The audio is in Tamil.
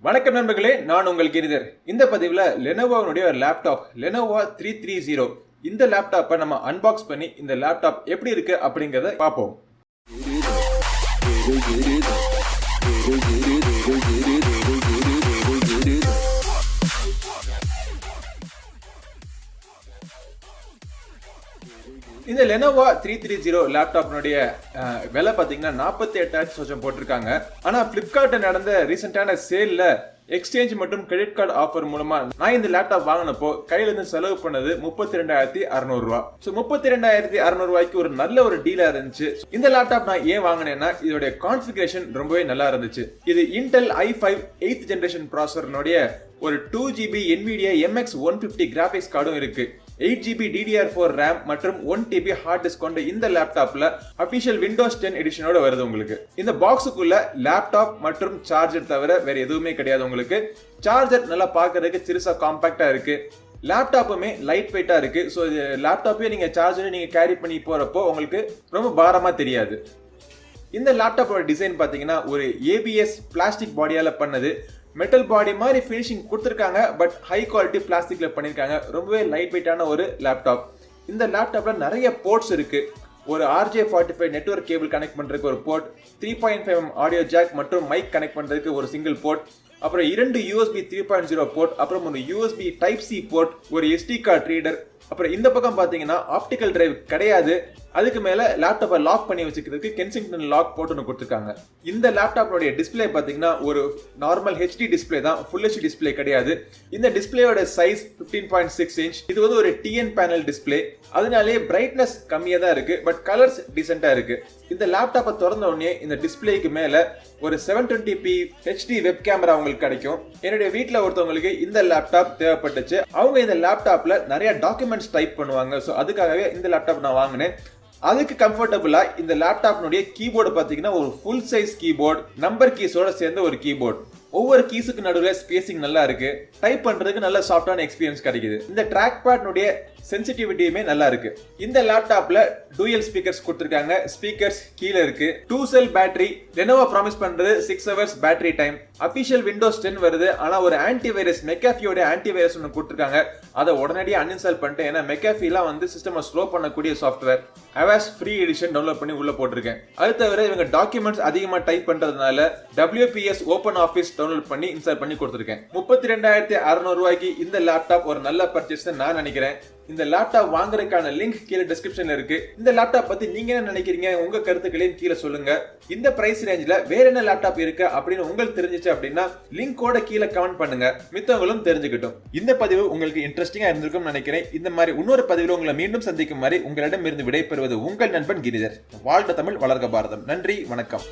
வணக்கம் நண்பர்களே, நான் உங்கள் கிரிதர். இந்த பதிவில் லெனோவோனுடைய ஒரு லேப்டாப் லெனோவோ 330 இந்த லேப்டாப்பை நம்ம அன்பாக்ஸ் பண்ணி இந்த லேப்டாப் எப்படி இருக்கு அப்படிங்கறத பார்ப்போம். இந்த லெனோவோ 330 லேப்டாப்னுடைய விலை பார்த்தீங்கன்னா 48,000 போட்டிருக்காங்க. ஆனா பிளிப்கார்ட்ல நடந்த ரீசெண்டான சேல்ல எக்ஸ்சேஞ்ச் மற்றும் கிரெடிட் கார்டு ஆஃபர் மூலமா நான் இந்த லேப்டாப் வாங்கினப்போ கையில இருந்து செலவு பண்ணது 32,600 ரூபாய். 32,600 ரூபாய்க்கு ஒரு நல்ல ஒரு டீலா இருந்துச்சு. இந்த லேப்டாப் நான் ஏன் வாங்கினேன்னா இதோட கான்ஃபிகரேஷன் ரொம்பவே நல்லா இருந்துச்சு. இது இன்டெல் i5 8th ஜெனரேஷன் ப்ராசஸர்னுடைய ஒரு 2GB NVIDIA MX 150 கிராபிக்ஸ் கார்டும் இருக்கு. 8GB DDR4 RAM மற்றும் 1TB ஹார்ட் டிஸ்க் கொண்ட இந்த லேப்டாப்ல அபிஷியல் விண்டோஸ் 10 எடிஷனோட வருது உங்களுக்கு. இந்த பாக்ஸுக்குள்ள லேப்டாப் மற்றும் சார்ஜர் தவிர வேற எதுவுமே கிடையாது உங்களுக்கு. சார்ஜர் நல்லா பார்க்கறதுக்கு சிறுசா காம்பாக்டா இருக்கு. லேப்டாப்புமே லைட் வெயிட்டா இருக்கு. ஸோ லேப்டாப்பே நீங்க சார்ஜர் நீங்க கேரி பண்ணி போறப்போ உங்களுக்கு ரொம்ப பாரமா தெரியாது. இந்த லேப்டாப்போட டிசைன் பாத்தீங்கன்னா ஒரு ABS பிளாஸ்டிக் பாடியால பண்ணது. மெட்டல் பாடி மாதிரி ஃபினிஷிங் கொடுத்துருக்காங்க. பட் ஹை குவாலிட்டி பிளாஸ்டிக்ல பண்ணிருக்காங்க. ரொம்பவே லைட் வெயிட்டான ஒரு லேப்டாப். இந்த லேப்டாப்ல நிறைய போர்ட்ஸ் இருக்கு. ஒரு RJ45 நெட்வொர்க் கேபிள் கனெக்ட் பண்றதுக்கு ஒரு போர்ட், 3.5mm ஆடியோ ஜாக் மற்றும் மைக் கனெக்ட் பண்றதுக்கு ஒரு சிங்கிள் போர்ட், அப்புறம் 2 USB 3.0 போர்ட், அப்புறம் ஒரு USB Type-C போர்ட், ஒரு SD கார்டு ரீடர். அப்புறம் இந்த பக்கம் பாத்தீங்கன்னா ஆப்டிகல் டிரைவ் கிடையாது. அதுக்கு மேல லேப்டாப்பை லாக் பண்ணி வச்சுக்கிறதுக்கு கென்சிங்டன் லாக் போட்டு ஒன்று கொடுத்துருக்காங்க. இந்த லேப்டாப்னுடைய டிஸ்பிளே பாத்தீங்கன்னா ஒரு நார்மல் HD டிஸ்பிளே தான், ஃபுல் HD டிஸ்பிளே கிடையாது. இந்த டிஸ்பிளேயோட சைஸ் 15.6 இன்ச். இது வந்து ஒரு TN பேனல் டிஸ்பிளே. அதனாலே பிரைட்னஸ் கம்மியா தான் இருக்கு. பட் கலர்ஸ் டீசென்டா இருக்கு. இந்த லேப்டாப்பை திறந்த உடனே இந்த டிஸ்பிளேக்கு மேல ஒரு 720p HD வெப் கேமரா உங்களுக்கு கிடைக்கும். என்னுடைய வீட்டுல ஒருத்தவங்களுக்கு இந்த லேப்டாப் தேவைப்பட்டுச்சு. அவங்க இந்த லேப்டாப்ல நிறைய டாக்குமெண்ட்ஸ் டைப் பண்ணுவாங்க. ஸோ அதுக்காகவே இந்த லேப்டாப் நான் வாங்கினேன். அதுக்கு கம்ஃபர்டபுளா இந்த லேப்டாப்னுடைய கீபோர்டு பாத்தீங்கன்னா ஒரு ஃபுல் சைஸ் கீபோர்டு, நம்பர் கீஸோட சேர்ந்த ஒரு கீபோர்டு. ஒவ்வொரு கீஸுக்கு நடுவில் ஸ்பேசிங் நல்லா இருக்கு. டைப் பண்றதுக்கு நல்ல சாஃப்டான எக்ஸ்பீரியன்ஸ் கிடைக்குது. இந்த ட்ராக் பேட்னுடைய சென்சிட்டிவிட்டியுமே நல்லா இருக்கு. இந்த லேப்டாப்ல டூயல் ஸ்பீக்கர்ஸ் கொடுத்திருக்காங்க. ஸ்பீக்கர்ஸ் கீழே இருக்கு. 2 செல் பேட்டரி. லெனோவோ ப்ராமிஸ் பண்றது 6 hours battery time. Official Windows 10 வருது. ஆனா ஒரு ஆன்டிவைரஸ் மெக்காஃபியோட ஆன்டிவைரஸ் ஒன்று கொடுத்திருக்காங்க. அதை உடனடியாக அன்இன்ஸ்டால் பண்ணிட்டேன். ஏன்னா மெக்காஃபிலாம் வந்து சிஸ்டமை ஸ்லோ பண்ணக்கூடிய software. Awas free edition download பண்ணி உள்ள போட்டிருக்கேன். அது தவிர இவங்க டாக்குமெண்ட்ஸ் அதிகமாக டைப் பண்றதுனால WPS ஓபன் ஆஃபீஸ் டவுன்லோட் பண்ணி இன்ஸ்டால் பண்ணி கொடுத்திருக்கேன். 32,600 ரூபாய்க்கு இந்த லேப்டாப் ஒரு நல்ல பர்ச்சேஸ் நான் நினைக்கிறேன். இந்த லேப்டாப் வாங்குறதுக்கான லிங்க் கீழே டிஸ்கிரிப்ஷன்ல இருக்கு. இந்த லேப்டாப் பத்தி நீங்க என்ன நினைக்கிறீங்க? உங்க கருத்துக்களையும் கீழே சொல்லுங்க. இந்த பிரைஸ் ரேஞ்சில வேற என்ன லேப்டாப் இருக்கு அப்படின்னு உங்களுக்கு தெரிஞ்சிச்சு அப்படின்னா லிங்கோட கீழே கமெண்ட் பண்ணுங்க. மித்தவங்களும் தெரிஞ்சுக்கிட்டும். இந்த பதிவு உங்களுக்கு இன்ட்ரெஸ்டிங்கா இருந்திருக்கும் நினைக்கிறேன். இந்த மாதிரி இன்னொரு பதிவில் உங்களை மீண்டும் சந்திக்கும் வரை உங்களிடம் இருந்து விடைபெறுவது உங்கள் நண்பன் கிரிதர். வாழ்க தமிழ், வளர்க பாரதம். நன்றி, வணக்கம்.